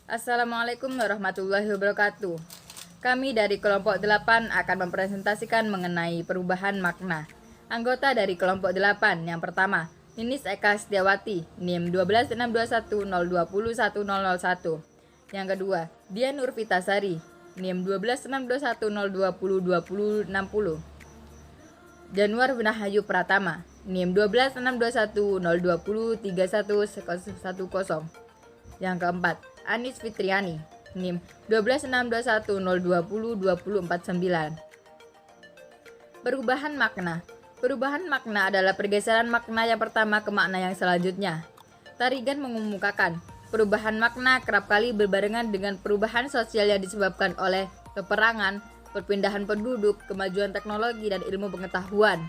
Assalamualaikum warahmatullahi wabarakatuh. Kami dari kelompok 8 akan mempresentasikan mengenai perubahan makna. Anggota dari kelompok 8 yang pertama, Ninis Eka Setiawati, NIM 12621020101. Yang kedua, Dian Nurvitasari, NIM 1262102202060. Januar Benahayu Pratama, NIM 1262102031110. Yang keempat, Anis Fitriani, NIM 1262102202049. Perubahan makna. Perubahan makna adalah pergeseran makna yang pertama ke makna yang selanjutnya. Tarigan mengemukakan, perubahan makna kerap kali berbarengan dengan perubahan sosial yang disebabkan oleh peperangan, perpindahan penduduk, kemajuan teknologi, dan ilmu pengetahuan.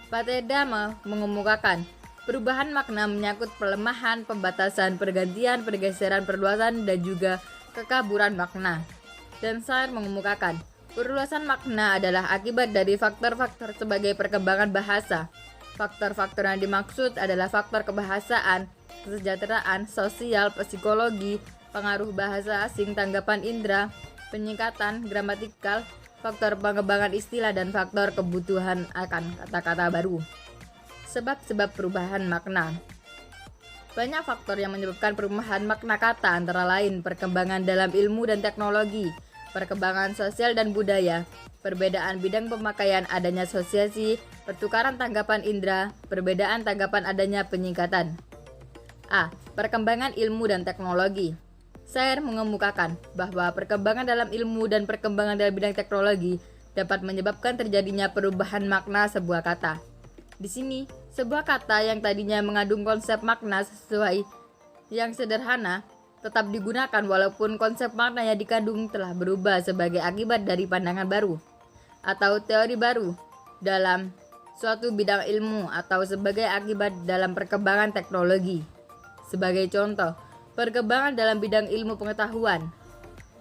Pateda mengemukakan, perubahan makna menyangkut pelemahan, pembatasan, pergantian, pergeseran, perluasan, dan juga kekaburan makna. Dan Sayer mengemukakan, perluasan makna adalah akibat dari faktor-faktor sebagai perkembangan bahasa. Faktor-faktor yang dimaksud adalah faktor kebahasaan, kesejahteraan, sosial, psikologi, pengaruh bahasa asing, tanggapan indera, penyingkatan, gramatikal, faktor pengembangan istilah, dan faktor kebutuhan akan kata-kata baru. Sebab-sebab perubahan makna. Banyak faktor yang menyebabkan perubahan makna kata, antara lain perkembangan dalam ilmu dan teknologi, perkembangan sosial dan budaya, perbedaan bidang pemakaian, adanya asosiasi, pertukaran tanggapan indera, perbedaan tanggapan adanya penyingkatan. A. Perkembangan ilmu dan teknologi. Sayer mengemukakan bahwa perkembangan dalam ilmu dan perkembangan dalam bidang teknologi dapat menyebabkan terjadinya perubahan makna sebuah kata. Di sini, sebuah kata yang tadinya mengandung konsep makna sesuai yang sederhana tetap digunakan walaupun konsep makna yang dikandung telah berubah sebagai akibat dari pandangan baru atau teori baru dalam suatu bidang ilmu atau sebagai akibat dalam perkembangan teknologi. Sebagai contoh, perkembangan dalam bidang ilmu pengetahuan,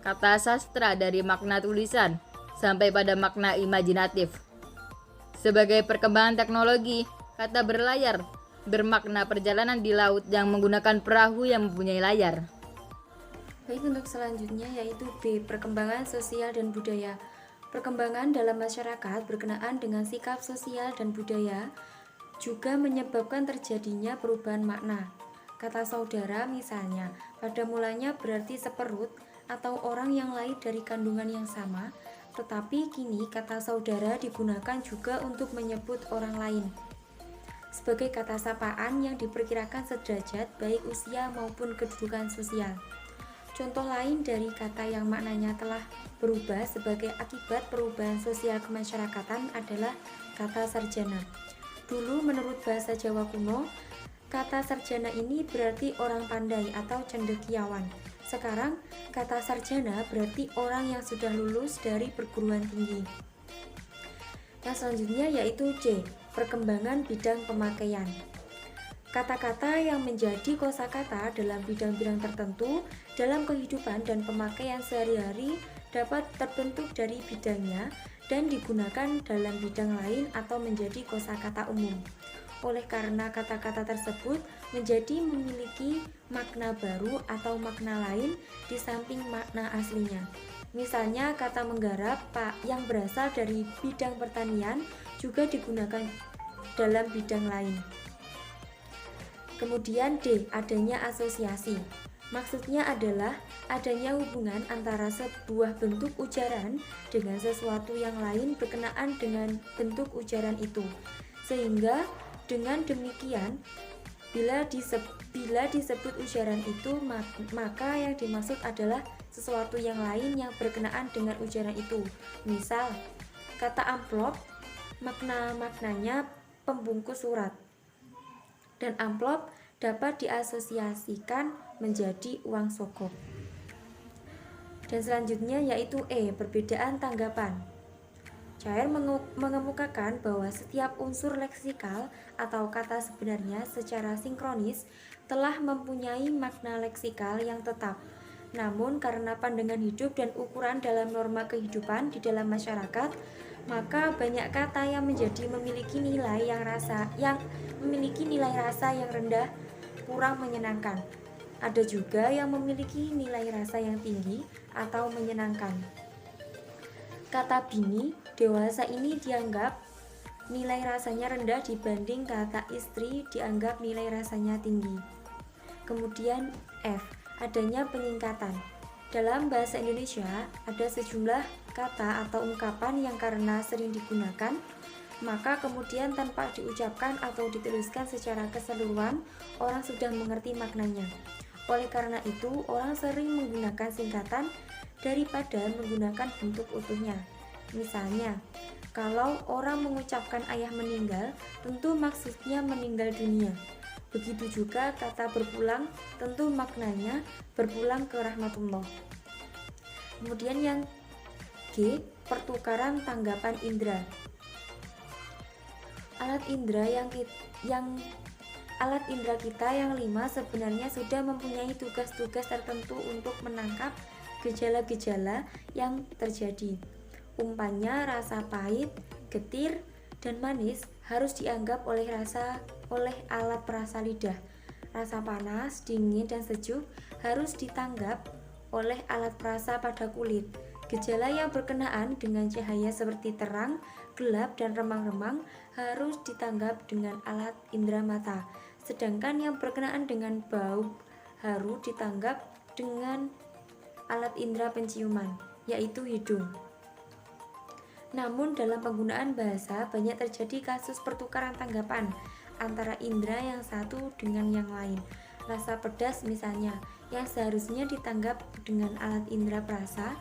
kata sastra dari makna tulisan sampai pada makna imajinatif. Sebagai perkembangan teknologi, kata berlayar bermakna perjalanan di laut yang menggunakan perahu yang mempunyai layar. Baik, untuk selanjutnya yaitu B. Perkembangan sosial dan budaya. Perkembangan dalam masyarakat berkenaan dengan sikap sosial dan budaya juga menyebabkan terjadinya perubahan makna. Kata saudara misalnya, pada mulanya berarti seperut atau orang yang lahir dari kandungan yang sama, tetapi kini kata saudara digunakan juga untuk menyebut orang lain sebagai kata sapaan yang diperkirakan sederajat baik usia maupun kedudukan sosial. Contoh lain dari kata yang maknanya telah berubah sebagai akibat perubahan sosial kemasyarakatan adalah kata sarjana. Dulu menurut bahasa Jawa kuno, kata sarjana ini berarti orang pandai atau cendekiawan. Sekarang, kata sarjana berarti orang yang sudah lulus dari perguruan tinggi. Yang selanjutnya yaitu C. Perkembangan bidang pemakaian. Kata-kata yang menjadi kosakata dalam bidang-bidang tertentu dalam kehidupan dan pemakaian sehari-hari dapat terbentuk dari bidangnya dan digunakan dalam bidang lain atau menjadi kosakata umum. Oleh karena kata-kata tersebut memiliki makna baru atau makna lain di samping makna aslinya. Misalnya kata menggarap yang berasal dari bidang pertanian juga digunakan dalam bidang lain. Kemudian D. Adanya asosiasi. Maksudnya adalah adanya hubungan antara sebuah bentuk ujaran dengan sesuatu yang lain berkenaan dengan bentuk ujaran itu. Sehingga dengan demikian, bila disebut ujaran itu, maka yang dimaksud adalah sesuatu yang lain yang berkenaan dengan ujaran itu. Misal, kata amplop, maknanya pembungkus surat. Dan amplop dapat diasosiasikan menjadi uang sogok. Dan selanjutnya yaitu E. Perbedaan tanggapan. Cair mengemukakan bahwa setiap unsur leksikal atau kata sebenarnya secara sinkronis telah mempunyai makna leksikal yang tetap. Namun karena pandangan hidup dan ukuran dalam norma kehidupan di dalam masyarakat, maka banyak kata yang memiliki nilai rasa yang rendah, kurang menyenangkan. Ada juga yang memiliki nilai rasa yang tinggi atau menyenangkan. Kata bini dewasa ini dianggap nilai rasanya rendah dibanding kata istri dianggap nilai rasanya tinggi. Kemudian F, adanya penyingkatan. Dalam bahasa Indonesia ada sejumlah kata atau ungkapan yang karena sering digunakan, maka kemudian tanpa diucapkan atau dituliskan secara keseluruhan, orang sudah mengerti maknanya. Oleh karena itu, orang sering menggunakan singkatan daripada menggunakan bentuk utuhnya. Misalnya, kalau orang mengucapkan ayah meninggal, tentu maksudnya meninggal dunia. Begitu juga kata berpulang, tentu maknanya berpulang ke rahmatullah. Kemudian yang G, pertukaran tanggapan indera. Alat indera kita yang 5 sebenarnya sudah mempunyai tugas-tugas tertentu untuk menangkap gejala-gejala yang terjadi. Umpamanya rasa pahit, getir, dan manis harus dianggap oleh alat perasa lidah. Rasa panas, dingin, dan sejuk harus ditanggap oleh alat perasa pada kulit. Gejala yang berkenaan dengan cahaya seperti terang, gelap, dan remang-remang harus ditanggap dengan alat indera mata. Sedangkan yang berkenaan dengan bau harus ditanggap dengan alat indera penciuman, yaitu hidung. Namun dalam penggunaan bahasa banyak terjadi kasus pertukaran tanggapan antara indera yang satu dengan yang lain. Rasa pedas misalnya, yang seharusnya ditanggap dengan alat indera perasa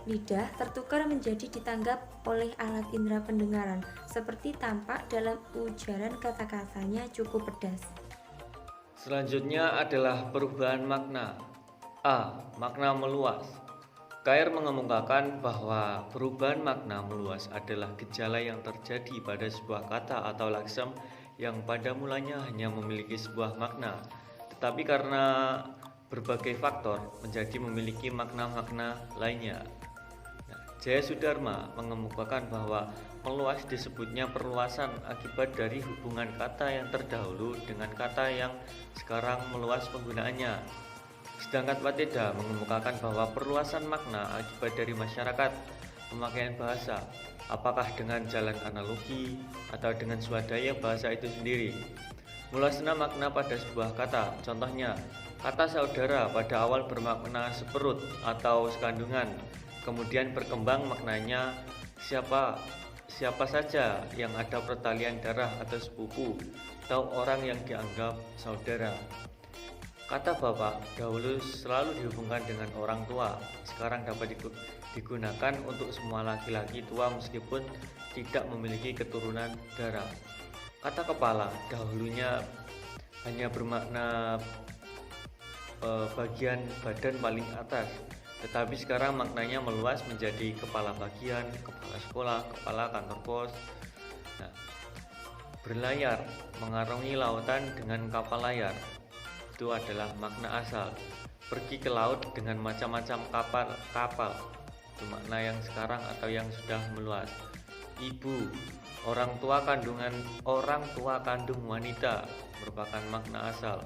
lidah tertukar menjadi ditanggap oleh alat indera pendengaran, seperti tampak dalam ujaran kata-katanya cukup pedas. Selanjutnya adalah perubahan makna. A. Makna meluas. Kair mengemukakan bahwa perubahan makna meluas adalah gejala yang terjadi pada sebuah kata atau laksem yang pada mulanya hanya memiliki sebuah makna, tetapi karena berbagai faktor menjadi memiliki makna-makna lainnya. Jaya Sudarma mengemukakan bahwa meluas disebutnya perluasan akibat dari hubungan kata yang terdahulu dengan kata yang sekarang meluas penggunaannya. Sedangkan Wateda mengemukakan bahwa perluasan makna akibat dari masyarakat pemakaian bahasa, apakah dengan jalan analogi atau dengan swadaya bahasa itu sendiri. Meluasnya makna pada sebuah kata, contohnya kata saudara pada awal bermakna seperut atau sekandungan, kemudian berkembang maknanya siapa saja yang ada pertalian darah atau sepupu atau orang yang dianggap saudara. Kata bapak dahulu selalu dihubungkan dengan orang tua, sekarang dapat digunakan untuk semua laki-laki tua meskipun tidak memiliki keturunan darah. Kata kepala dahulunya hanya bermakna bagian badan paling atas, tetapi sekarang maknanya meluas menjadi kepala bagian, kepala sekolah, kepala kantor pos. Berlayar, mengarungi lautan dengan kapal layar, itu adalah makna asal. Pergi ke laut dengan macam-macam kapal, itu makna yang sekarang atau yang sudah meluas. Ibu, orang tua kandung wanita, merupakan makna asal.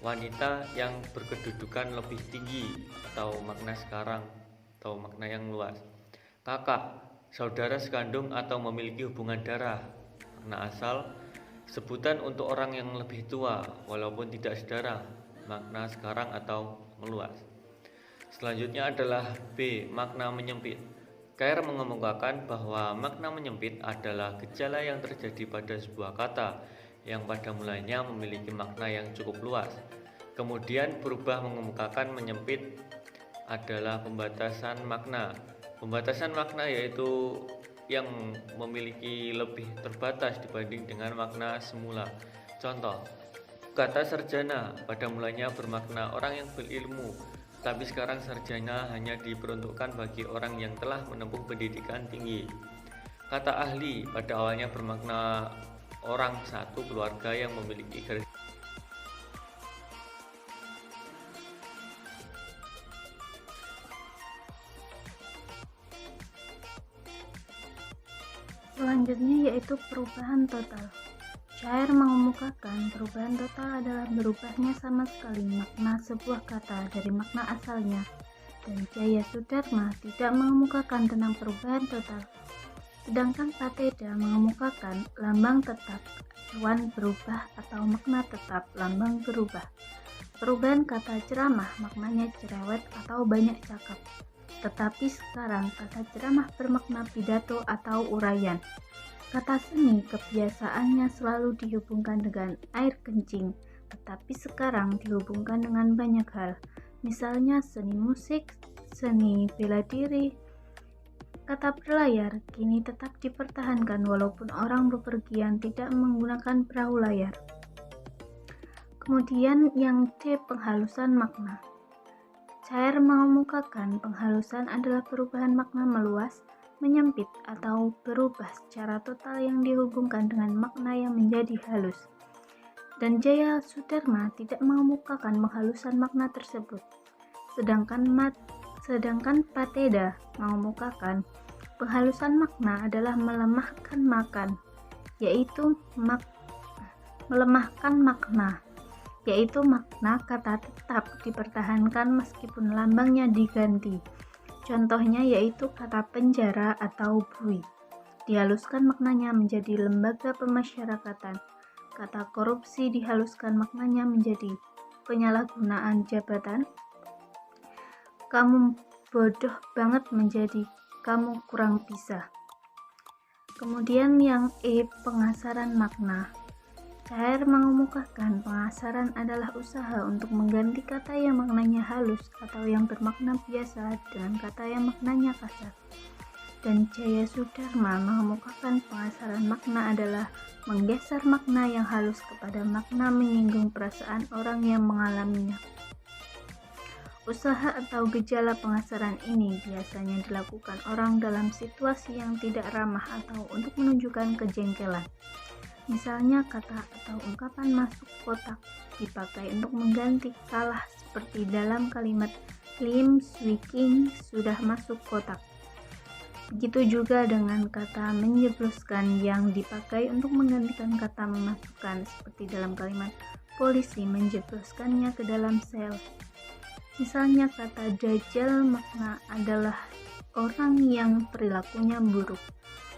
Wanita yang berkedudukan lebih tinggi atau makna sekarang atau makna yang luas. Kakak, saudara sekandung atau memiliki hubungan darah, makna asal. Sebutan untuk orang yang lebih tua walaupun tidak saudara, makna sekarang atau meluas. Selanjutnya adalah B. Makna menyempit. Kair mengemukakan bahwa makna menyempit adalah gejala yang terjadi pada sebuah kata yang pada mulanya memiliki makna yang cukup luas, kemudian berubah mengemukakan menyempit adalah pembatasan makna. Pembatasan makna yaitu yang memiliki lebih terbatas dibanding dengan makna semula. Contoh, kata sarjana pada mulanya bermakna orang yang berilmu, tapi sekarang sarjana hanya diperuntukkan bagi orang yang telah menempuh pendidikan tinggi. Kata ahli pada awalnya bermakna orang satu keluarga yang memiliki garis. Selanjutnya yaitu perubahan total. Cair mengemukakan perubahan total adalah berubahnya sama sekali makna sebuah kata dari makna asalnya, dan Jaya Sudharma tidak mengemukakan tentang perubahan total. Sedangkan Pateda mengemukakan lambang tetap, acuan berubah atau makna tetap, lambang berubah. Perubahan kata ceramah maknanya cerewet atau banyak cakap. Tetapi sekarang kata ceramah bermakna pidato atau uraian. Kata seni kebiasaannya selalu dihubungkan dengan air kencing, tetapi sekarang dihubungkan dengan banyak hal, misalnya seni musik, seni bela diri. Kata berlayar kini tetap dipertahankan walaupun orang bepergian tidak menggunakan perahu layar. Kemudian yang C, penghalusan makna. Cair mengemukakan penghalusan adalah perubahan makna meluas, menyempit atau berubah secara total yang dihubungkan dengan makna yang menjadi halus. Dan Jaya Sudharma tidak mengemukakan penghalusan makna tersebut. Sedangkan Pateda mengemukakan penghalusan makna adalah melemahkan makna, yaitu makna kata tetap dipertahankan meskipun lambangnya diganti. Contohnya yaitu kata penjara atau bui. Dihaluskan maknanya menjadi lembaga pemasyarakatan. Kata korupsi dihaluskan maknanya menjadi penyalahgunaan jabatan. Kamu bodoh banget menjadi kamu kurang bisa. Kemudian yang E, pengasaran makna. Cair mengemukakan pengasaran adalah usaha untuk mengganti kata yang maknanya halus atau yang bermakna biasa dengan kata yang maknanya kasar. Dan Jaya Sudharma mengemukakan pengasaran makna adalah menggeser makna yang halus kepada makna menyinggung perasaan orang yang mengalaminya. Usaha atau gejala pengasaran ini biasanya dilakukan orang dalam situasi yang tidak ramah atau untuk menunjukkan kejengkelan. Misalnya kata atau ungkapan masuk kotak dipakai untuk mengganti kalah seperti dalam kalimat Lim Swee King sudah masuk kotak. Begitu juga dengan kata menjebloskan yang dipakai untuk menggantikan kata memasukkan seperti dalam kalimat polisi menjebloskannya ke dalam sel. Misalnya kata dajjal makna adalah orang yang perilakunya buruk.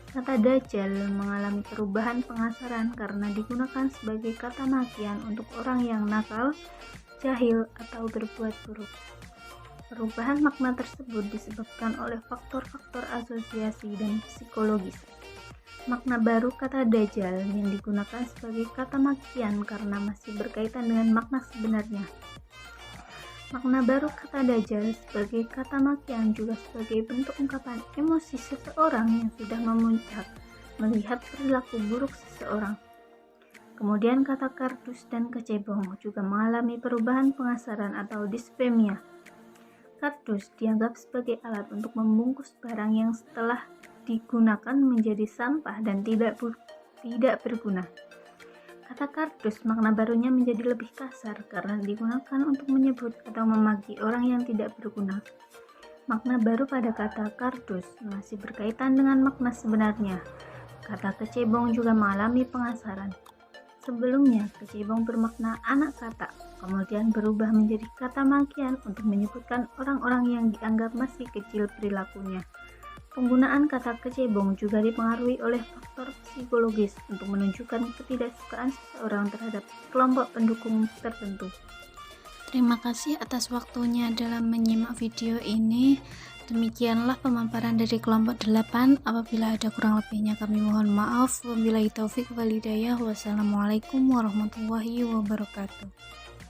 Kata dajjal mengalami perubahan pengasaran karena digunakan sebagai kata makian untuk orang yang nakal, jahil, atau berbuat buruk. Perubahan makna tersebut disebabkan oleh faktor-faktor asosiasi dan psikologis. Makna baru kata dajjal yang digunakan sebagai kata makian karena masih berkaitan dengan makna sebenarnya. Makna baru kata dajjal sebagai kata makian juga sebagai bentuk ungkapan emosi seseorang yang sudah memuncak melihat perilaku buruk seseorang. Kemudian kata kardus dan kecebong juga mengalami perubahan pengasaran atau dispemia. Kardus dianggap sebagai alat untuk membungkus barang yang setelah digunakan menjadi sampah dan tidak berguna. Kata kardus makna barunya menjadi lebih kasar karena digunakan untuk menyebut atau memaki orang yang tidak berguna. Makna baru pada kata kardus masih berkaitan dengan makna sebenarnya. Kata kecebong juga mengalami pengasaran. Sebelumnya, kecebong bermakna anak kata, kemudian berubah menjadi kata makian untuk menyebutkan orang-orang yang dianggap masih kecil perilakunya. Penggunaan kata kecebong juga dipengaruhi oleh faktor psikologis untuk menunjukkan ketidaksukaan seseorang terhadap kelompok pendukung tertentu. Terima kasih atas waktunya dalam menyimak video ini. Demikianlah pemaparan dari kelompok 8. Apabila ada kurang lebihnya kami mohon maaf. Wabillahi taufik wal hidayah. Wassalamualaikum warahmatullahi wabarakatuh.